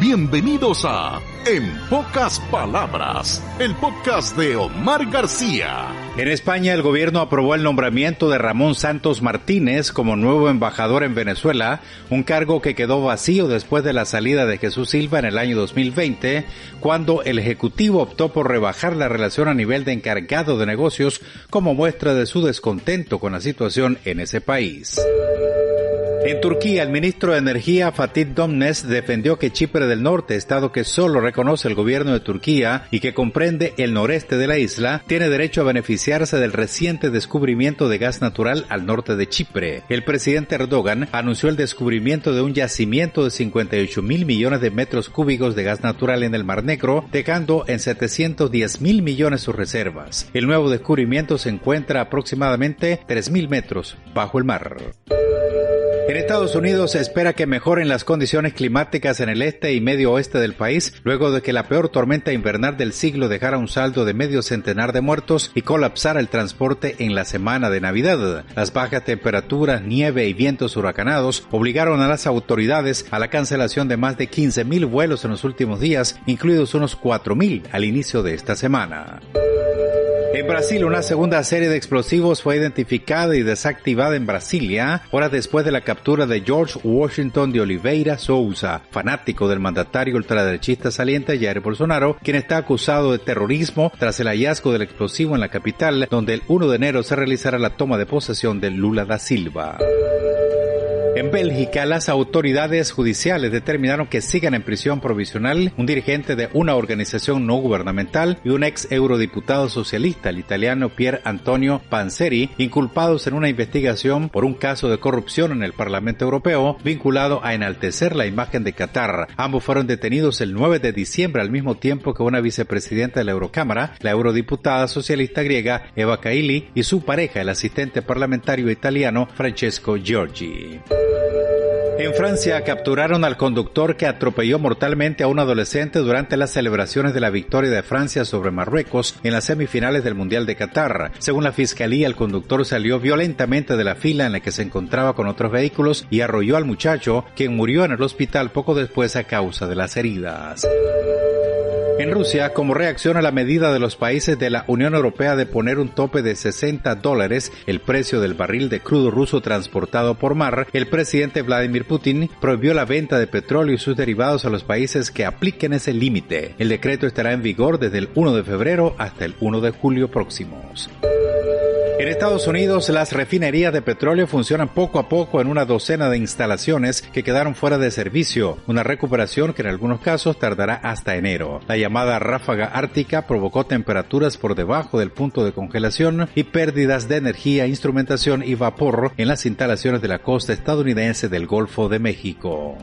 Bienvenidos a En Pocas Palabras, el podcast de Omar García. En España, el gobierno aprobó el nombramiento de Ramón Santos Martínez como nuevo embajador en Venezuela, un cargo que quedó vacío después de la salida de Jesús Silva en el año 2020, cuando el Ejecutivo optó por rebajar la relación a nivel de encargado de negocios como muestra de su descontento con la situación en ese país. En Turquía, el ministro de Energía Fatih Dönmez defendió que Chipre del Norte, estado que solo reconoce el gobierno de Turquía y que comprende el noreste de la isla, tiene derecho a beneficiarse del reciente descubrimiento de gas natural al norte de Chipre. El presidente Erdogan anunció el descubrimiento de un yacimiento de 58.000 millones de metros cúbicos de gas natural en el Mar Negro, dejando en 710.000 millones sus reservas. El nuevo descubrimiento se encuentra a aproximadamente 3.000 metros bajo el mar. En Estados Unidos se espera que mejoren las condiciones climáticas en el este y medio oeste del país, luego de que la peor tormenta invernal del siglo dejara un saldo de medio centenar de muertos y colapsara el transporte en la semana de Navidad. Las bajas temperaturas, nieve y vientos huracanados obligaron a las autoridades a la cancelación de más de 15.000 vuelos en los últimos días, incluidos unos 4.000 al inicio de esta semana. En Brasil, una segunda serie de explosivos fue identificada y desactivada en Brasilia, horas después de la captura de George Washington de Oliveira Souza, fanático del mandatario ultraderechista saliente Jair Bolsonaro, quien está acusado de terrorismo tras el hallazgo del explosivo en la capital, donde el 1 de enero se realizará la toma de posesión de Lula da Silva. En Bélgica, las autoridades judiciales determinaron que sigan en prisión provisional un dirigente de una organización no gubernamental y un ex eurodiputado socialista, el italiano Pier Antonio Panzeri, inculpados en una investigación por un caso de corrupción en el Parlamento Europeo vinculado a enaltecer la imagen de Qatar. Ambos fueron detenidos el 9 de diciembre al mismo tiempo que una vicepresidenta de la Eurocámara, la eurodiputada socialista griega Eva Kaili, y su pareja, el asistente parlamentario italiano Francesco Giorgi. En Francia capturaron al conductor que atropelló mortalmente a un adolescente durante las celebraciones de la victoria de Francia sobre Marruecos en las semifinales del Mundial de Qatar. Según la fiscalía, el conductor salió violentamente de la fila en la que se encontraba con otros vehículos y arrolló al muchacho, quien murió en el hospital poco después a causa de las heridas. En Rusia, como reacción a la medida de los países de la Unión Europea de poner un tope de $60 el precio del barril de crudo ruso transportado por mar, el presidente Vladimir Putin prohibió la venta de petróleo y sus derivados a los países que apliquen ese límite. El decreto estará en vigor desde el 1 de febrero hasta el 1 de julio próximos. En Estados Unidos, las refinerías de petróleo funcionan poco a poco en una docena de instalaciones que quedaron fuera de servicio, una recuperación que en algunos casos tardará hasta enero. La llamada ráfaga ártica provocó temperaturas por debajo del punto de congelación y pérdidas de energía, instrumentación y vapor en las instalaciones de la costa estadounidense del Golfo de México.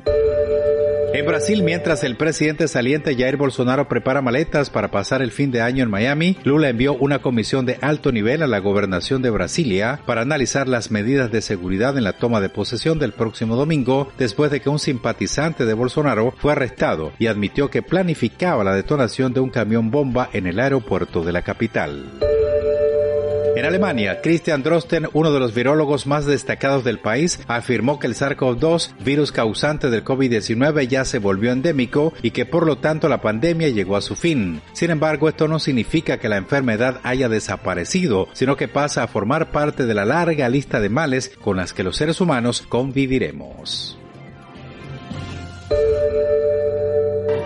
En Brasil, mientras el presidente saliente Jair Bolsonaro prepara maletas para pasar el fin de año en Miami, Lula envió una comisión de alto nivel a la gobernación de Brasilia para analizar las medidas de seguridad en la toma de posesión del próximo domingo, después de que un simpatizante de Bolsonaro fue arrestado y admitió que planificaba la detonación de un camión bomba en el aeropuerto de la capital. En Alemania, Christian Drosten, uno de los virólogos más destacados del país, afirmó que el SARS-CoV-2, virus causante del COVID-19, ya se volvió endémico y que por lo tanto la pandemia llegó a su fin. Sin embargo, esto no significa que la enfermedad haya desaparecido, sino que pasa a formar parte de la larga lista de males con las que los seres humanos conviviremos.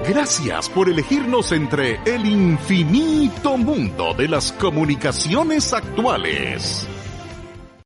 Gracias por elegirnos entre el infinito mundo de las comunicaciones actuales.